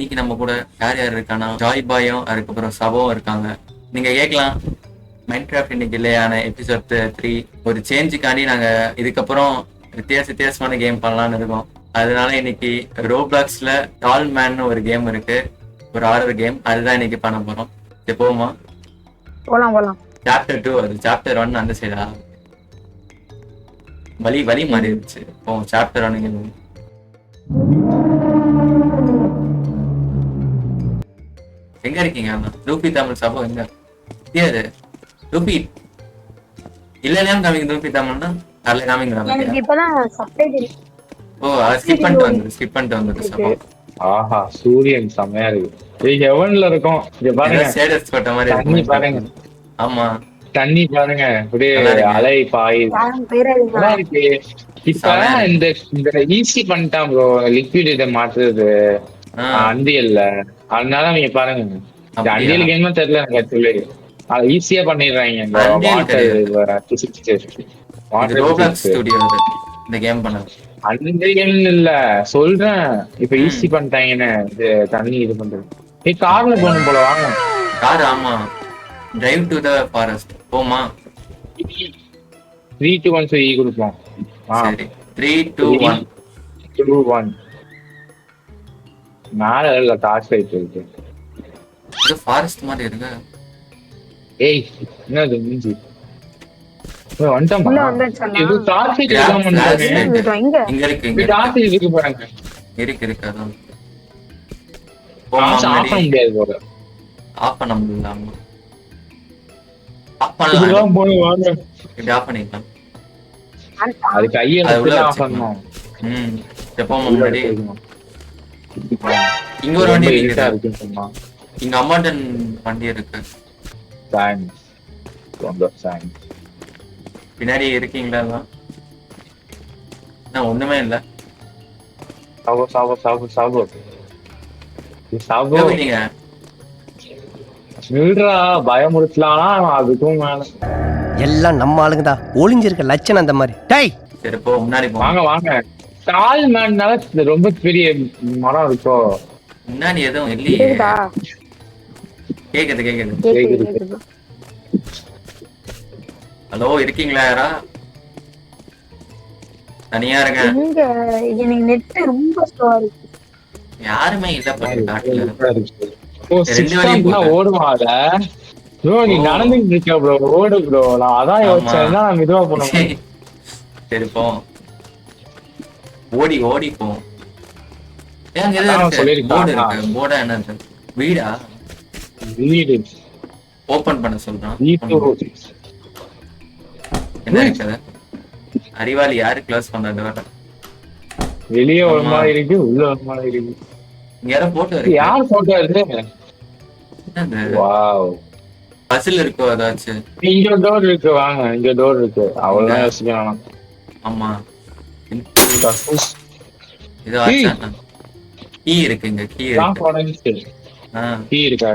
இன்னைக்கு நம்ம கூட யார் யார் இருக்கானா, ஜாய் பாயும் அதுக்கப்புறம் சபவும் இருக்காங்க. நீங்க கேட்கலாம், மைன்கிராஃப்ட் இன்னைக்கு இல்லையான எபிசோட் 3 ஒரு சேஞ்சுக்காண்டி நாங்க இதுக்கப்புறம் வித்தியாசமான கேம் பண்ணலாம்னு இருக்கோம். அதனால இன்னைக்கு ரோப்ளாக்ஸ்ல டால் மேன் ஒரு கேம் இருக்கு, ஒரு ஹாரர் கேம். அதுதான் இன்னைக்கு பண்ண போறோம். சரி போமா போலாம் சாப்டர் 2 அது சாப்டர் 1 அந்த சைடா வழி மாறி இருந்துச்சு. போவோம் சாப்டர் 1. எங்க இருக்கீங்க? ரூபி தமிழ் சபா எங்க தெரியாது? ரூபி இல்லையா காமிங்க. ரூபி தமிழ்னா அதுல காமிங்க. எனக்கு இப்பதான் சப்டைட்டில் ஓ ஸ்கிப் பண்ணிட்டு வந்துரு சபா. ஆஹா சூரியன் செமையா இருக்கு. இது ஹெவன்ல இருக்கும். இங்க பாருங்க ஸ்டேட்டஸ் போட்ட மாதிரி தண்ணி இருக்கு. பாருங்க. ஆமா தண்ணி பாருங்க அப்படியே நல்லா இருக்கு. அலை பாயுது. யாரும் பேரே நல்லா இருக்கு. இப்ப இந்த ஈஸி பண்ணிட்டான் ப்ரோ லிக்விட் இதை மாத்துறது அண்டியல்ல. அதனால நீங்க பாருங்க இந்த அண்டியல் கேம் தெரியல எனக்கு ஆக்சுவலி. அதை ஈஸியா பண்ணிடுறாங்க. இந்த ரோப்ளாக்ஸ் ஸ்டுடியோ இந்த கேம் பண்ணது. அந்த கேம் இல்ல சொல்றேன். இப்ப ஈஸி பண்ணிட்டாங்கன்னு இது தண்ணி இது பண்றது. நீ கார்ல போகணும் போல. வாங்க கார். ஆமா டிரைவ் டு த ஃபாரஸ்ட் போமா. 3 2 1 சொல்லி கொடுப்போம். சரி 3 2 1 2 1 மேல இல்ல டார்ச் லைட் இருக்கு. இது ஃபாரஸ்ட் மாதிரி இருக்கு. ஏய் என்னது மூஞ்சி வந்துட்டோம். உள்ள வந்தாச்சா? இது டார்ச் லைட் எல்லாம் பண்ணுங்க. இங்க இங்க டார்ச் லைட் இருக்கு பாருங்க. இருக்கு அதான் டார்ச் ஆஃப் பண்ண முடியாது போல. ஆஃப் பண்ண முடியல. ஆஃப் பண்ணலாம். போய் வாங்க. இது ஆஃப் பண்ணிக்கலாம். அது கையை எடுத்து ஆஃப் பண்ணனும். எப்போ முன்னாடி இங்க ஒரு வண்டி இருக்கு சொன்னா. இங்க அம்மாடன் வண்டி இருக்கு. தேங்க்ஸ். ரொம்ப தேங்க்ஸ். பின்னாடி இருக்கீங்களா? நான் ஒண்ணுமே இல்ல. சாபோ நீங்க நில்றா பயமுறுத்தலாம். அதுக்கும் மேல எல்லாம் நம்ம ஆளுங்கதான். ஒளிஞ்சிருக்க லட்சணம் அந்த மாதிரி. டேய் சரி போ முன்னாடி போ. வாங்க டால் மேன்னால ரொம்ப பெரிய மரம் இருக்கோ. முன்னாடி எதுவும் இல்லையே. கேக்குது. ஹலோ இருக்கீங்களா யாரா? தனியா இருங்க. இங்க எனக்கு நெட் ரொம்ப ஸ்லோவா இருக்கு. யாருமே இல்ல பாரு காட்டுல. ஓடுவாத ப்ரோ. நீ நடந்துட்டு இருக்க ப்ரோ. ஓடு ப்ரோ. நான் அதான் யோசிச்சேன் நான் மெதுவா போனேன். சரி போ. ஓடி போ. போர்டா என்ன வீடா? வீடு ஓபன் பண்ண சொல்றான். என்ன இருக்குது? அறிவாளி யாரு க்ளோஸ் பண்ணது? வர வெளியே ஒரு மாதிரி இருக்கு, உள்ள ஒரு மாதிரி இருக்கு. இங்க யாரோ போட்டோ இருக்கு. யார் போட்டோ இருக்கு? வாவ் பசில் இருக்கோ ஏதாச்சும்? இங்க டோர் இருக்கு. வாங்க இங்க டோர் இருக்கு. அவ்வளவுதான் யோசிக்கலாம். ஆமா இது ஆச்சா? கீ இருக்கு. இங்க கீ இருக்கு. கீ இருக்கா?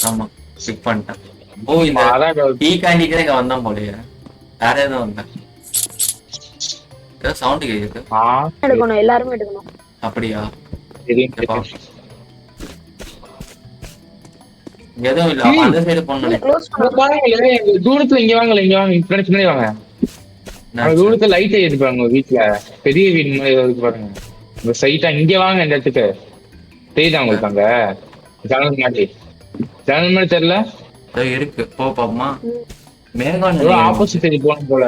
ஆமா கிளிக் பண்ணிட்டேன். ஓ இந்த கீ காண்டிக்கு இங்க வந்தோம் போலயே. வேற எதுவும் வந்தேன். ஏதோ சவுண்ட் கேக்குது. எடுக்கணும். எல்லாரும் எடுக்கணும். அப்படியா? எதுவும் இல்ல. அந்த சைடு போகணும். தூரத்துல இங்க வாங்கல. பின்னாடி வாங்க. தூரத்துல லைட் ஏறிப்பாங்க வீட்டுல. பெரிய வீடு மாதிரி ஏதாவது பாருங்க. இந்த சைட்டா இங்க வாங்க. இந்த இடத்துக்கு தெரியுதா உங்களுக்கு? அங்க ஜனல் மாதிரி தெரியல இருக்கு. போ பாப்போமா. மேகம் ஆப்போசிட் சைடு போகணும் போல.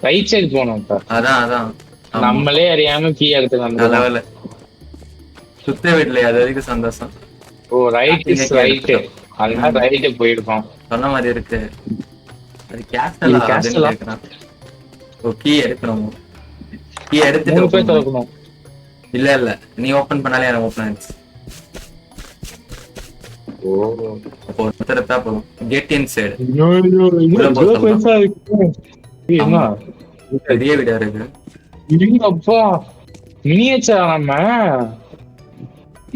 ரைட் சைடு போகணும். அதான் நம்மளே அறியாம கீ எடுத்து சுத்த வீட்டுல அது வரைக்கும் சந்தோஷம். ஓ ரைட் இஸ் ரைட். அதனால ரைட் போயிருக்கோம். சொன்ன மாதிரி இருக்கு. அது கேஸ்டல் கேக்குறான். ஓ கீ எடுக்கணும். கீ எடுத்துட்டு போய் திறக்கணும். இல்ல நீ ஓபன் பண்ணாலே எனக்கு ஓபன் ஆயிடுச்சு. ஓ அப்போ திறத்தா போதும். Get inside. என்ன பெரிய வீடா இருக்கு. அப்பா மினியேச்சர். நம்ம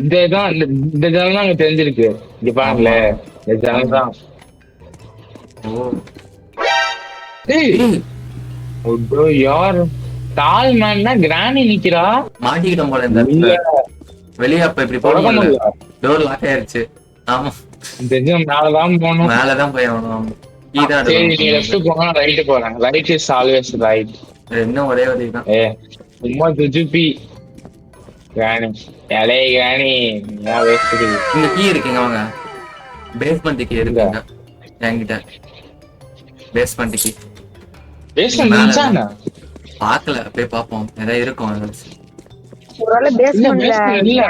இந்த ஜனம் தான் அங்க தெரிஞ்சிருக்கு. இங்க பாருங்களே இந்த ஜனம் தான். யார் டால் மேன்னா கிராணி நிக்கிறா. மாட்டிக்கிட்டோம் போல இந்த வெளியே அப்ப இப்படி தொடக்க போகணும்ல, முடியல. டோர் லாக் ஆயிருச்சு. ஆமா, தெரிஞ்சு மேலதான் போகணும். மேலதான் போய் ஆகணும். கீ தான் சரி நீ எடுக்கணும். லெஃப்ட் போனா ரைட்டு போறேன். Right is always right. இன்னும் ஒரே வழிதான். ஏ சும்மா துஜுப்பி கிராணி இலைய கிராணி ஏன் வேஸ்ட். இந்த கீ இருக்குங்க, வாங்க. பேஸ்மெண்ட் கீ இருக்குங்க என்கிட்ட. பேஸ்மெண்ட் கீ வேஸ்ட் நினைச்சானே பாக்கல, போய் பாப்போம் ஏதாவது இருக்கும். ஒருவேளை பேஸ்மெண்ட்ல basement இல்ல.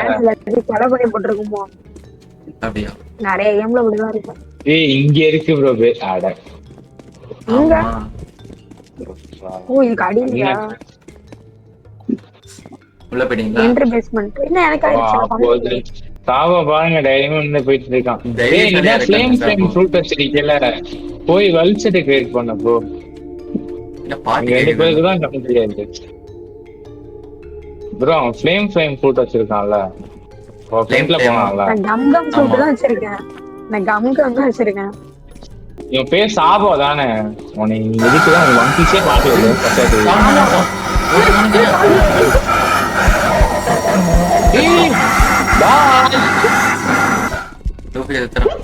கொலை பண்ணி போட்டிருக்குமோ? அப்படியா? நிறைய கேம்ல அப்படிதான் இருக்கும். ஏய் இங்க இருக்கு ப்ரோ ஆட. இங்க? ஆமா, ஓ இதுக்கு அடியிலையா? உள்ள போயிட்டீங்களா? என்ட்ரி பேஸ்மெண்ட் என்ன எனக்கு அப்போது ஆயிடுச்சு. சாவ பாருங்க டைமண்ட் போயிட்டு இருக்கான். தைரியம் ஏய் நீ சரியா ஃப்ளேம் இருக்காங்க ஃப்ளேம் சார். ஃப்ரூட் வச்சிருக்கீல, போய் வல்செட் கிரியேட் பண்ண ப்ரோ. என்ன பாட்டு ரெண்டு கேக்குது? பேருக்கு தான் கம்மி தெரியாது ப்ரோ. ஃப்ளேம் ஃப்ரூட் வச்சிருக்கான்ல, ஃப்ளேம்ல flame. போனான்ல. நான் கம் கம் சூட் தான் வச்சிருக்கேன். நான் கம் கம் தான் வச்சிருக்கேன். இவன் பேர் சாபோ தானே? உன்னை எதுக்குதான் உன் ஒன் பீஸே பாக்குறது பத்தாது. ஏய் பாய் டூபி எடுத்துறேன்.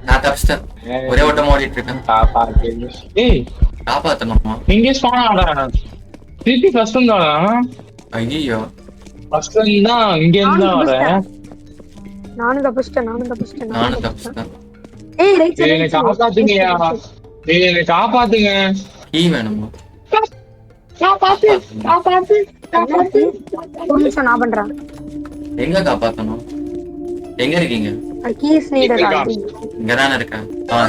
நான் தப்பிச்சிட்டேன். ஒரே ஓட்டமா ஓடிட்டு இருக்கேன். காப்பாத்து. ஏய் காப்பாத்தணுமா? இங்கே ஸ்பான் ஆடா. திருப்பி ஃபர்ஸ்ட் வந்தாடா. ஐயோ, ஃபர்ஸ்ட் தான் இங்க இருந்தா வர. நானும் தப்பிச்சிட்டேன். நானும் தப்பிச்சிட்டேன். ஏய் ரைட் ஏய் என்னை காப்பாத்துங்கயா. ஏய் என்னை காப்பாத்துங்க. கீ வேணுமா? காப்பாத்து காப்பாத்து காப்பாத்து. ஒரு நிமிஷம் நான் பண்றேன். எங்க காப்பாத்தணும்? எங்க இருக்கீங்க? Keys needed. இங்கதானே இருக்கேன்.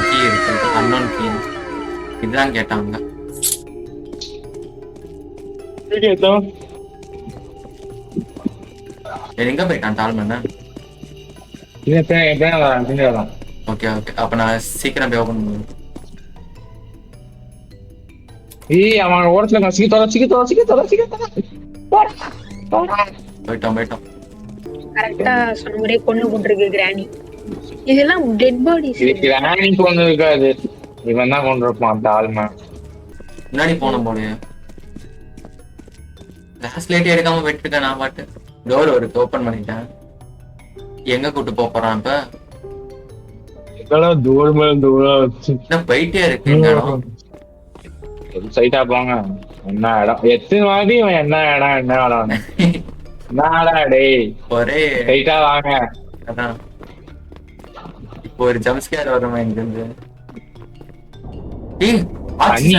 கீ இருக்கு, அன்னோன் கீ. இதுதான் கேட்டாங்க. கேட்டோ எங்க போயிட்டான் டால்மன்? இது எப்ப வரேன் பின்னாடி வரேன். ஓகே ஓகே, அப்ப நான் சீக்கிரம் போய் ஓபன் பண்ணுவேன். ஏய் அவன் ஓரத்துல சீக்கிரம் போயிட்டோம். கரெக்ட்டா சொன்ன மாதிரியே கொன்னு போட்டுருக்கு கிரானி. இதெல்லாம் டெட் பாடிஸ். இதுக்கு ராணிக்கு ஒண்ணு இருக்காது. இவன் தான் கொண்டு இருப்பான் டால்மா. முன்னாடி போன போலயே. கிளாஸ் லைட் எடுக்காம விட்டுருக்கேன் நான் பாட்டு. டோர் இருக்கு, ஓபன் பண்ணிட்டேன். எங்க கூட்டு போறான் இப்ப? இதெல்லாம் தூரம் வச்சு என்ன போயிட்டே இருக்கு எங்க இடம்? சைட்டா போங்க. என்ன இடம் எத்தனை வாட்டி இவன் என்ன இடம் என்னடா டேய். ஒரே சைட்டா வாங்க. அதான் இப்போ ஒரு ஜம்ஸ்கேர் வருமா இங்க இருந்து? தண்ணி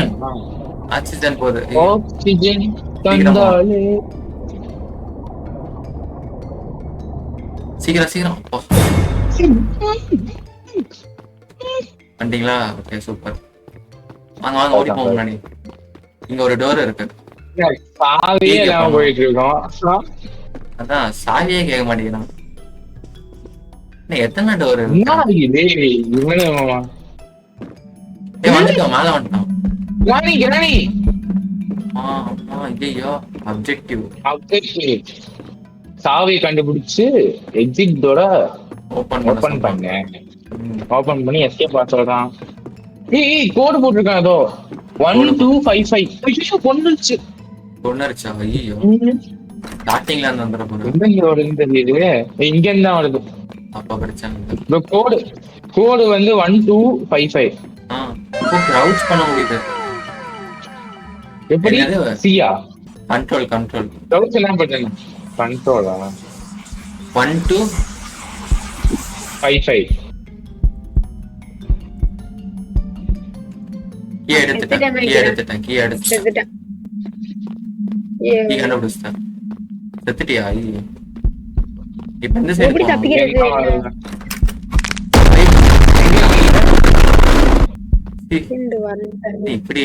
ஆக்சிஜன் போகுது. ஆக்சிஜன் தந்தாலே. சீக்கிரம் போ. வந்தீங்களா? Okay super. வாங்க ஓடி போங்க முன்னாடி. இங்க ஒரு டோர் இருக்கு. சாவியே இல்லாம போயிட்டு இருக்கோம். அதான் சாவியே கேட்க மாட்டேங்கிறான். எத்தனை டோர் என்ன இருக்கு? இது இவனு வந்துட்டோம், மேல வந்துட்டோம். கிராணி கிராணி ஐயோ, அப்ஜெக்டிவ். சாவி கண்டுபிடிச்சு எக்ஸிட்டோட ஓபன் பண்ணேன். ஓபன் பண்ணி எஸ்கேப் ஆக சொல்றான். ஏய் கோட் போட்டிருக்கான் ஏதோ 1255. ஐயோ கொன்னுச்சு. கொன்னரிச்சா? ஐயோ, ஸ்டார்டிங்ல இருந்து வந்துட போறேன். எங்க வருதுன்னு தெரியுது. இங்க இருந்தா வருது. அப்ப பிரச்சனை இல்லை. இந்த கோடு வந்து 1255. க்ரௌச் பண்ண முடியுது. எப்படி என்னது? சியா கண்ட்ரோல் க்ரௌச் என்ன பண்றேன்? கண்ட்ரோலா 1255 கீ எடுத்துட்டேன். கீ கண்டுபிடிச்சிட்டேன். செத்துட்டியா? ஐயோ, இப்ப இந்த சைடு எப்படி தப்பிக்கிறது? இப்படி.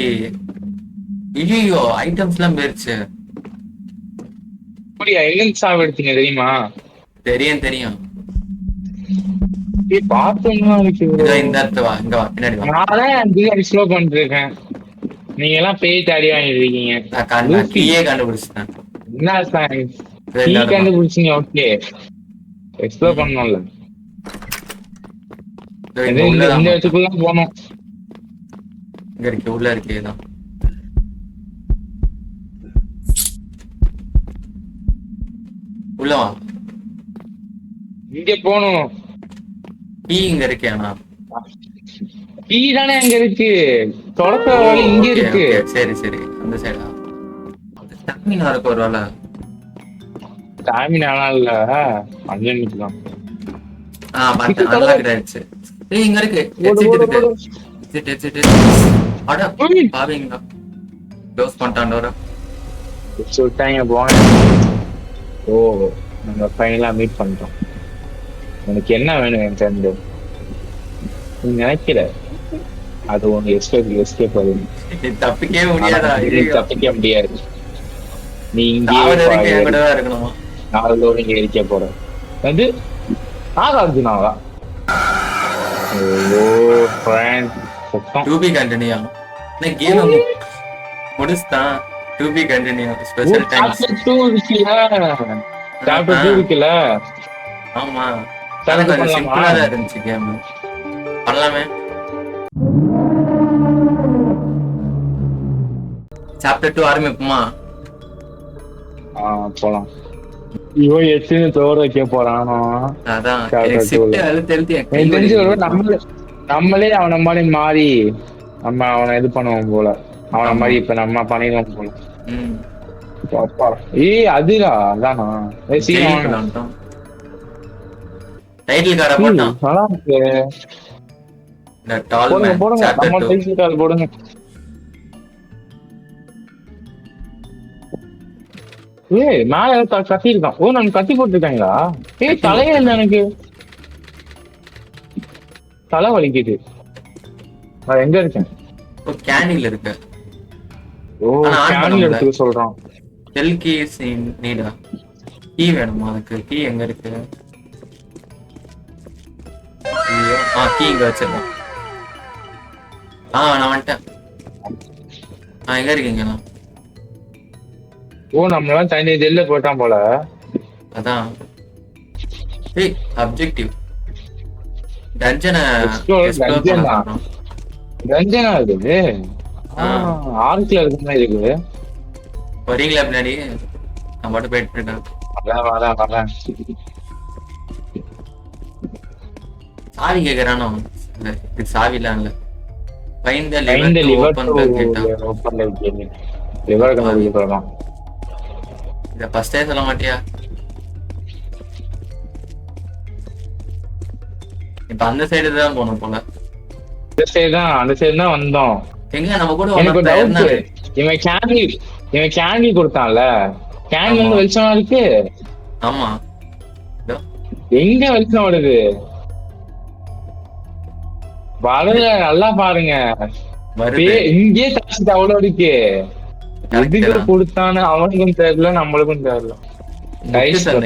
ஐயோ, ஐட்டம்ஸ் எல்லாம் போயிருச்சு. அப்படியா? எங்க சாவி எடுத்தீங்க தெரியுமா? தெரியும். பாத்தோம்னா இந்த இடத்து வா, இங்க வா, பின்னாடி வா. நான் ஸ்லோ பண்ணிட்டு இருக்கேன். நீங்க எல்லாம் பேய் தாடி வாங்கிட்டு இருக்கீங்க. நான் கீயே கண்டுபிடிச்சிட்டேன். என்ன கண்டுபிடிச்சீங்க? ஓகே எக்ஸ்ப்ளோர் பண்ணணும்ல. இந்த இடத்துக்குள்ள போனோம். இங்க இருக்கு, உள்ள இருக்கே தான். உள்ள வா. இங்க போகணும். கீ இங்க இருக்கியாண்ணா? கீ தானே அங்க இருக்கு. தொடக்க வழி இங்க ஓகே இருக்கு. ஓகே சரி சரி அந்த சைடா. ஸ்டாமினா இருக்கு ஒரு வேலை. ஸ்டாமினாலாம் இல்ல, அன்லிமிட் தான். பார்த்தேன் அன்லாக் ஆயிடுச்சு. ஏய் இங்க இருக்கு எக்ஸிட் இருக்கு. எக்ஸிட் அட பாவீங்களா க்ளோஸ் பண்ணிட்டான் டோர. சொல்லிட்டாங்க போங்க. ஓ நம்ம ஃபைனலா மீட் பண்ணிட்டோம். உனக்கு என்ன வேணும் என் ஃப்ரெண்டு? நீ நினைக்கிற அது உனக்கு எஸ்கேப் ஆகும். நீ தப்பிக்கவே முடியாதா? தப்பிக்க முடியாது. நீ இங்கே என் கூட தான் இருக்கணுமா? நாலு இங்க இருக்க போற வந்து நாகார்ஜுனாவா? ஓ ஃப்ரெண்ட் டு பி கண்டினியூ. நான் கேம் முடிச்சுதான். To be continue special times. Chapter 2 இருக்குல. ஆமா கொஞ்சம் சிம்பிளா தான் இருந்துச்சு கேம். பண்ணலாமே. சாப்டர் 2 ஆரம்பிப்போமா? போலாம். இவன் எத்தனை தோற வைக்க போறானோ. அதான் நம்மளே அவன மாதிரி மாறி நம்ம அவனை இது பண்ணுவோம் போல. அவன மாதிரி இப்ப நம்ம பண்ணிடுவோம் போல. ஏய் அதுடா அதானா டைட்டில் கார்ட போட்டான். நல்லா இருக்கு. போடுங்க நம்ம டைட்டில் கார்டு போடுங்க. ஏய் மேல கத்தி இருக்கான். ஓ நம்ம கத்தி போட்டுருக்காங்களா? ஏய் தலையே இல்லை எனக்கு. தலை வலிக்குது. நான் எங்க இருக்கேன்? கேண்டில் இருக்கு. ஓ கேண்டில் எடுத்துக்க சொல்றான். செல் கீஸ் நீடா. கீ வேணுமா அதுக்கு? கீ எங்க இருக்கு? கீ இங்க வச்சிருக்கேன். நான் வந்துட்டேன். எங்க இருக்கீங்களா? ஓ நம்மளாம் தனி ஜெல்ல போட்டான் போல. அதான் அப்ஜெக்டிவ் டஞ்சனா இருக்குது. ஆர்க்ல இருக்க மாதிரி இருக்கு. வரீங்களா பின்னாடி? நான் மட்டும் போயிட்டு இருக்கேன். சாவி கேக்குறானோ? சாவி எல்லாம் இல்ல. Find the lever to open the gate. Lever கண்டுபிடிக்கலாம். இத ஃபர்ஸ்டே சொல்ல மாட்டியா? இப்ப அந்த சைடு தான் போணும் போல. அந்த சைடு தான் வந்தோம். எங்க நம்ம கூட எனக்கு டவுட். இவன் கேண்டில் கொடுத்தான்ல. கேண்டில் வந்து வெளிச்சமா இருக்கு. ஆமா எங்க வெளிச்சம் வருது? வளர நல்லா பாருங்க. இங்கே தாசிட்டு அவ்வளவு இருக்கு. எதுக்கு கொடுத்தானு அவனுக்கும் தெரியல நம்மளுக்கும் தெரியல.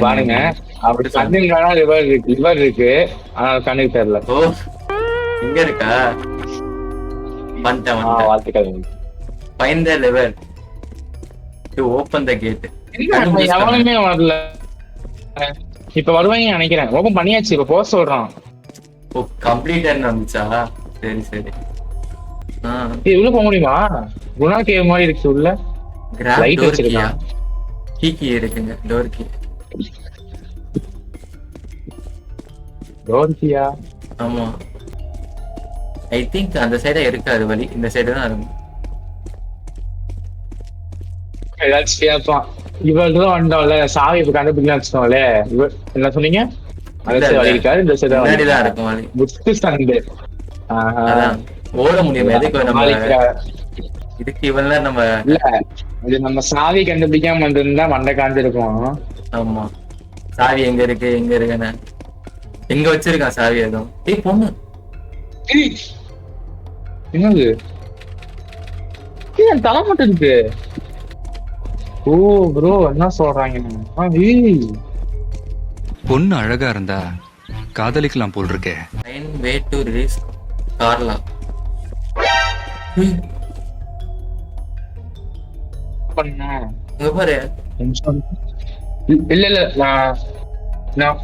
பாருங்க அப்படி கண்ணுக்கான லிவர் இருக்கு. ஆனா கண்ணுக்கு தெரியல. இங்க இருக்கா? வாழ்த்துக்கள். Find the lever to open the gate. எவனுமே வரல. இப்ப வருவாங்க நினைக்கிறேன். ஓபன் பண்ணியாச்சு. இப்ப போக சொல்றான். ஓ கம்ப்ளீட் வந்துச்சா? சரி சரி. உள்ள போக முடியுமா? குணா கேவ் மாதிரி இருக்கு உள்ள. லைட் வச்சிருக்கான். கீ இருக்குங்க. Door key. டோர் கீயா? ஆமா ஐ திங்க் அந்த சைடா இருக்காது வழி. இந்த சைடு தான் இருக்கும். ஏதாச்சும் கேட்பான். இவர்தான் வந்தோம்ல சாவி இப்ப கண்டுபிடிக்கலாம் வச்சுக்கோங்களே. இவர் என்ன சொன்னீங்க? அந்த சைடு வழி இருக்காது. இந்த சைடு தான் இருக்கும் வழி. புஷ்கு சண்டே. ஓட முடியும். எதுக்கு நம்ம இதுக்கு இவன்ல நம்ம இல்ல இது நம்ம சாவி கண்டுபிடிக்காம வந்திருந்தா மண்டை காந்து இருக்கும். ஆமா சாவி எங்க இருக்கு எங்க இருக்குன்னு எங்க வச்சிருக்கான் சாவி எதுவும். ஏய் பொண்ணு என்னது? தலை மட்டும் இருக்கு. ஓ ப்ரோ என்ன சொல்றாங்க? பொண்ணு அழகா இருந்தா காதலிக்கலாம் போல் இருக்கே. வே டு ரிலீஸ் கார்லா. இங்க பாரு. இல்ல இல்ல நான்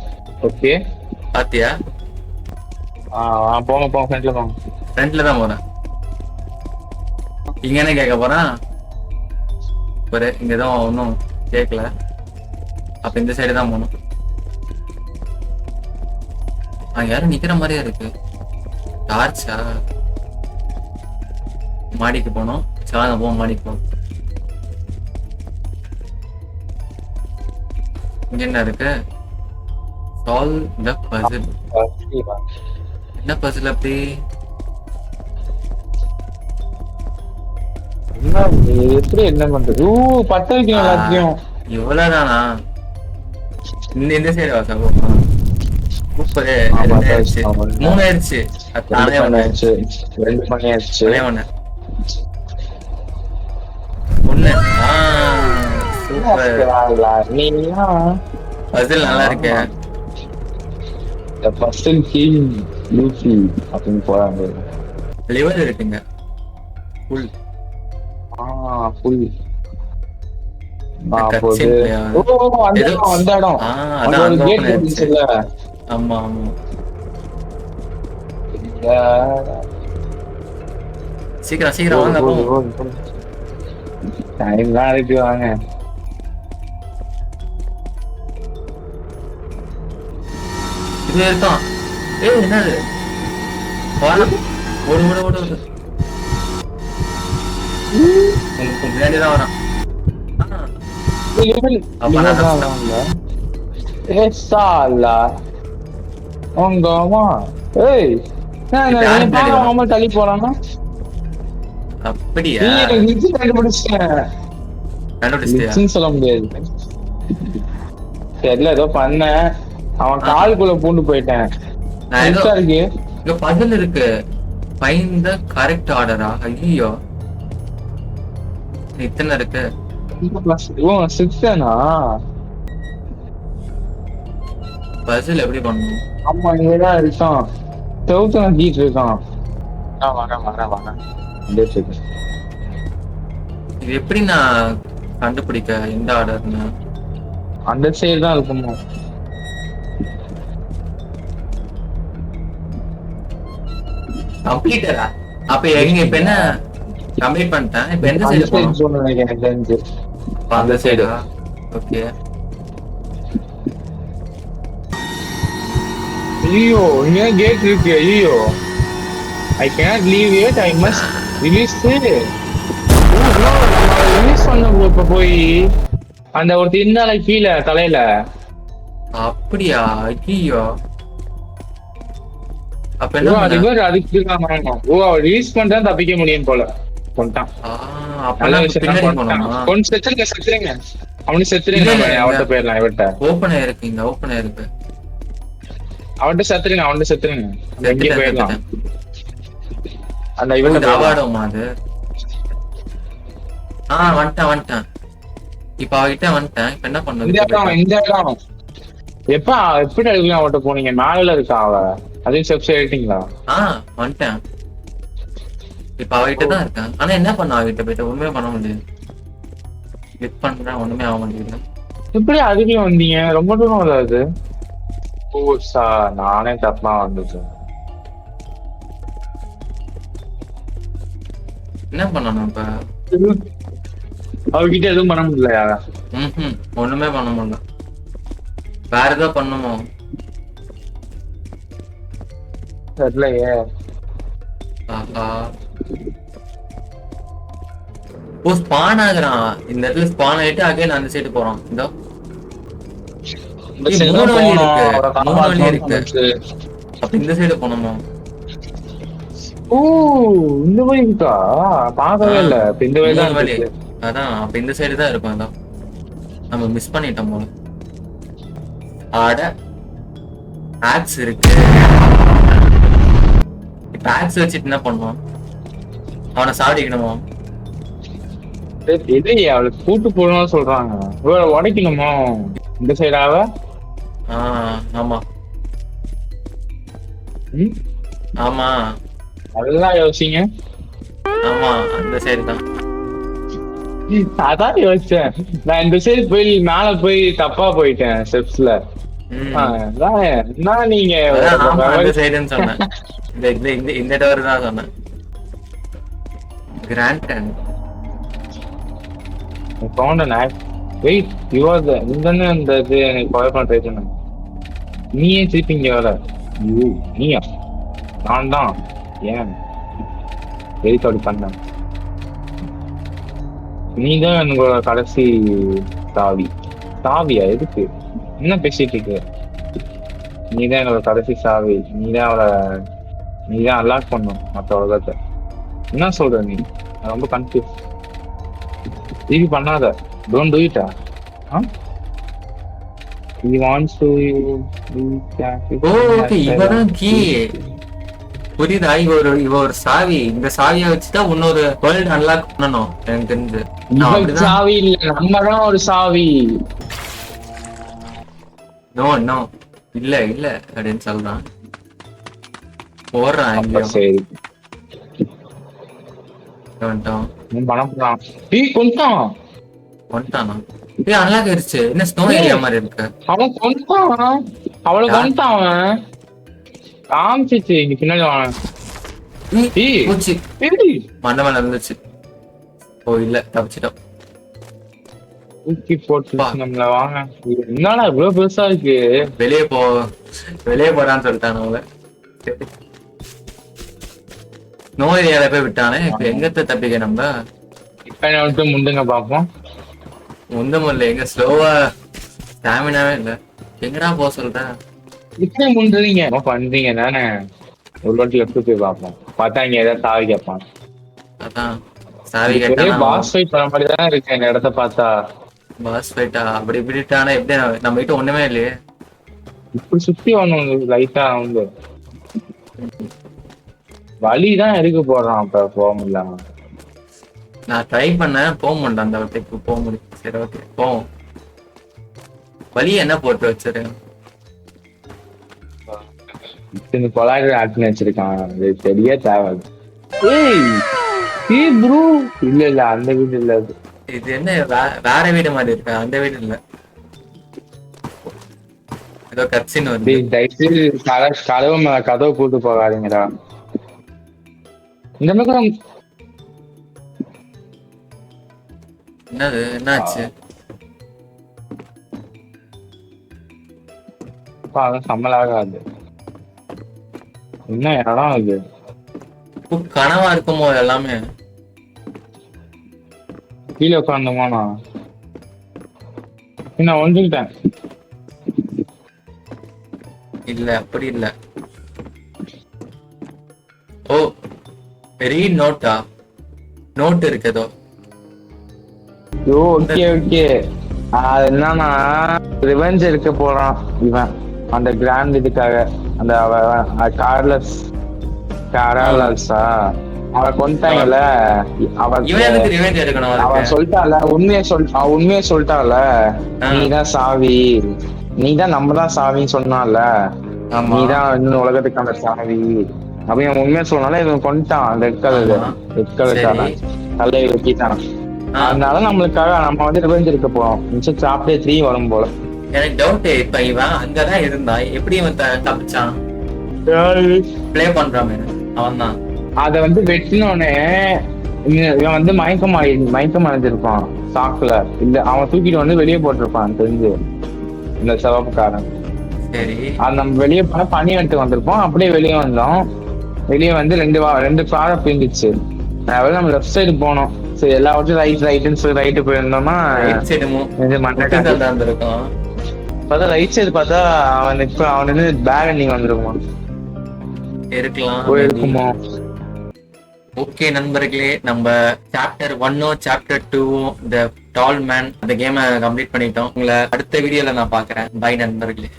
ஓகே பாத்தியா? போங்க ஃப்ரண்ட்ல போங்க. ஃப்ரண்ட்ல தான் போறேன். இங்க என்ன கேட்க போறான்? இங்க எதுவும் ஒன்னும் கேட்கல. அப்ப இந்த சைடு தான் போகணும். யாரும் நிக்கிற மாதிரியா இருக்கு. டார்ச்சா? மாடிக்கு போனோம். சாங்க போவோம், மாடிக்கு போவோம். இங்க என்ன இருக்கு? Solve the puzzle. என்ன பசில் அப்படி? எப்படி என்ன பண்றது? பத்த வைக்கணும் எல்லாத்தையும். இவ்வளவுதானா? இந்த சைடு வாசா. சூப்பர். 3 ஆயிடுச்சு. நானே 1 ஆயிடுச்சு. 2 பண்ணியாச்சு. 1 சூப்பர். பசில் நல்லா இருக்கு. பசில் கிங் லூசி அப்படின்னு போறாங்க. லெவல் இருக்குங்க. Full full. ஆமா ஆமா. சீக்கிரம் சீக்கிரம் வாங்க. டைம்லாம் இருக்கு வாங்க. இது இருக்கும். என்னது? ஓடு ஓடு ஓடு ஓடு. முன்னாடிதான் வரான். தள்ளி போலாமா? அப்படியா? சொல்ல முடியாது. தெரியல, ஏதோ பண்ண அவன் காலுக்குள்ள பூண்டு போயிட்டேன். இங்க பசில் இருக்கு. ஃபைண்ட் த கரெக்ட் ஆர்டரா? ஐயோ, இத்தனை இருக்கு. பசில் எப்படி பண்ணணும்? ஆமா, இங்கதான் இருக்கான். செவுத்து நக்கிட்டு இருக்கான். வர இது எப்படி நான் கண்டுபிடிக்க எந்த ஆர்டர்னு? அந்த சைடு தான் இருக்கணும். கம்ப்ளீட்டடா? அப்ப எங்க இப்ப என்ன கம்ப்ளீட் பண்ணிட்டேன். இப்ப எந்த சைடு போகணும்? அந்த சைடு. ஓகே. ஐயோ, இங்க கேட் இருக்கு. ஐயோ, I cannot leave it. I must release it. Release பண்ண இப்ப போய் அந்த ஒரு தின்னால கீழே தலையில. அப்படியா? ஐயோ, அப்ப என்ன அதுக்கு ரிலீஸ் பண்றா தப்பிக்க முடியும் போல. கொண்டான். கொஞ்சம் செத்துருங்க. அவனு செத்துருங்க. அவர்கிட்ட போயிடலாம். இவர்கிட்ட ஓப்பன் ஆயிருக்கு. இங்க ஓப்பன் ஆயிருக்கு. அவன்கிட்ட செத்துருங்க. எங்கே போயிடலாம். அந்த இவன் அவார்டுமா அது? வந்துட்டேன். இப்ப அவகிட்ட வந்துட்டேன். இப்ப என்ன பண்ணுது? இந்த இடம் எப்ப எப்படி எடுக்கலாம்? அவட்ட போனீங்க. மேல இருக்கா அவ? அதையும் செப்ஸ் எடுத்தீங்களா? வந்துட்டேன். இப்ப அவகிட்ட தான் இருக்கேன். ஆனா என்ன பண்ண? அவகிட்ட போயிட்டு ஒண்ணுமே பண்ண முடியாது. கிளிக் பண்றேன், ஒண்ணுமே ஆக மாட்டேங்குது. எப்படி அதுலயும் வந்தீங்க? ரொம்ப தூரம் வராது. நானே தப்பா வந்துட்டேன். என்ன பண்ணணும் இப்ப? அவகிட்ட எதுவும் பண்ண முடியலையா? ஒண்ணுமே பண்ண முடியல. வேற ஏதோ பண்ணுமோ? தெரியலையே. ஸ்பான் ஆகுறான். இந்த இடத்துல ஸ்பான் ஆயிட்டு அகைன் அந்த சைடு போறான். இதோ 3 வழி இருக்கு. அப்ப இந்த சைடு போனோமோ? இந்த வழி இருக்கா? பார்க்கவே இல்ல. இந்த வழி தான் வழி. அதான், அப்ப இந்த சைடு தான் இருக்கும். அதான் நம்ம மிஸ் பண்ணிட்டோம் போல. ஆக்ஸ் இருக்கு. இப்ப ஆக்ஸ் வச்சுட்டு என்ன பண்ணுவோம்? அவனை சாடிக்கணுமோ? அவளுக்கு கூட்டு போடணும்னு சொல்றாங்க. உடைக்கணுமோ இந்த சைடாவ? ஆமா ஆமா, அதெல்லாம் யோசிங்க. ஆமா, அந்த சைடு தான். அதான் யோசிச்சேன். நான் இந்த சைடு போய் மேல போய் தப்பா போயிட்டேன் ஸ்டெப்ஸ்ல. நீங்க அந்த சைடுன்னு சொன்னேன். இந்த டோர் தான் சொன்னேன். கிராண்ட் வெயிட் யுவர் இந்த இது எனக்கு கவர் பண்ண ட்ரை பண்ண. நீ ஏன் திருப்பி இங்க வர? ஐயோ, நீயா? நான் தான். ஏன் எதுக்கு அப்படி பண்ண? நீ தான் என்னோட கடைசி சாவி. சாவியா? எதுக்கு என்ன பேசிட்டு இருக்கு? நீதான் என்னோட கடைசி சாவி. நீதான் அன்லாக் பண்ணும் மற்ற உலகத்தை. என்ன சொல்ற நீ? நான் ரொம்ப கன்ஃபியூஸ். திருப்பி பண்ணாத. Don't to it. He wants to okay, இவதான் கீ. புரியுதா? இவ ஒரு சாவி. இந்த சாவியை வச்சுதான் இன்னொரு வேர்ல்ட் அன்லாக் பண்ணணும் எனக்கு தெரிஞ்சு. சாவி இல்ல, நம்மதான் ஒரு சாவி. நோ நோ இல்ல இல்ல அப்படின்னு சொல்றான். போடுறான் எங்கேயோ. சரி வந்துட்டான். பண்ணலாம். கொண்டான் வந்துட்டானா? அன்லாக் ஆயிடுச்சு. என்ன ஸ்னோ ஏரியா மாதிரி இருக்கு. அவன் கொண்டான். அவளை கொண்டான். அவன் காமிச்சிச்சு இங்க பின்னாடி. பூச்சி மண்டமல இருந்துச்சு. ஓ இல்ல, தப்பிச்சிட்டோம். ஊக்கி போட்டு நம்மள வாங்க. என்னடா இவ்வளவு பெருசா இருக்கு? வெளியே போறான்னு சொல்லிட்டான் அவங்க. ஸ்னோ ஏரியால போய் விட்டானே. இப்ப எங்கத்த தப்பிக்க நம்ம? இப்ப என்ன விட்டு முண்டுங்க பாப்போம். முந்த முடியல. எங்க ஸ்லோவா ஸ்டாமினாவே இல்ல. எங்கடா போக சொல்ற? இப்ப முண்டுறீங்க பண்றீங்க தானே. ஒரு வாட்டி எடுத்து போய் பார்ப்போம். பார்த்தா இங்க ஏதாவது சாவி கேட்பான். அதான் சாவி கேட்டா பாஸ் ஃபைட் பண்ண மாதிரி தான் இருக்கு இந்த இடத்த பார்த்தா. பாஸ் ஃபைட்டா? அப்படி இப்படிட்டானா எப்படி? நம்ம கிட்ட ஒண்ணுமே இல்லையே. இப்படி சுத்தி ஒண்ணு லைட்டா வந்து வழிதான் இருக்கு போடுறான். அப்ப போக முடியல. நான் ட்ரை பண்ணேன், போக முடியல. அந்த இடத்துக்கு போக முடியும். சரி ஓகே போவோம். வழி என்ன போட்டு வச்சிரு? இந்த கொலாயிரம் ஆட்னு வச்சிருக்கான். அது தெரிய தேவை. ப்ரோ இல்ல அந்த வீடு இல்ல. இது என்ன வேற வீடு மாதிரி இருக்கா? அந்த வீடு இல்ல, ஏதோ கட்சின்னு வந்து. கதவை கூட்டு போகாதீங்கடா. இந்த மாதிரி என்னது? என்னாச்சு? சம்மலாகாது. என்ன இடம் இது? கனவா இருக்குமோ எல்லாமே? கீழே உட்காந்துமானா? நான் ஒன்றுட்டேன். இல்ல அப்படி இல்ல. ஓ ரீட் நோட்டா? நோட் இருக்குதோ? Okay okay. அது என்னன்னா ரிவெஞ்ச் எடுக்க போறான் இவன் அந்த கிராண்ட் இதுக்காக. அந்த கார்லஸா அவ கொண்டாங்கல்ல. அவ சொல்லிட்டால உண்மையை சொல்லிட்டால. நீதான் சாவி, நீதான் நம்மதான் சாவின்னு சொன்னால. நீதான் இன்னும் உலகத்துக்கான சாவி அப்படின்னு உண்மையை சொன்னால இவன் கொண்டான். அந்த ரெட்கலருக்கான தலையை வெட்டிட்டான். அதனால நம்மளுக்காக நம்ம வந்து ரிவெஞ்ச் எடுக்க போறோம். சாப்டர் 3 வரும் போல. எனக்கு டவுட். இப்ப இவன் அங்கதான் இருந்தா எப்படி இவன் தப்பிச்சான்? ப்ளே பண்றான் அவன் தான். அத வந்து வெட்டினோடனே இவன் வந்து மயக்கம் அடைஞ்சிருப்பான் சாக்குல. இல்ல அவன் தூக்கிட்டு வந்து வெளியே போட்டிருப்பான் தெரிஞ்சு இந்த சிவப்புக்காரன். சரி, அது நம்ம வெளியே போனா பனி எடுத்து வந்திருப்போம். அப்படியே வெளியே வந்தோம். வெளியே வந்து ரெண்டு காரை பிரிஞ்சிச்சு. நம்ம லெஃப்ட் சைடு போனோம். சரி எல்லாவற்றும் ரைட்டு போயிருந்தோம்னா பார்த்தா ரைட் சைடு பார்த்தா அவனுக்கு பேக் நீங்க வந்திருக்குமா இருக்குமோ? ஓகே நண்பர்களே, நம்ம சாப்டர் 1 சாப்டர் 2 இந்த டால் மேன் அந்த கேமை கம்ப்ளீட் பண்ணிட்டோம். உங்களை அடுத்த வீடியோல நான் பாக்குறேன். பை நண்பர்களே.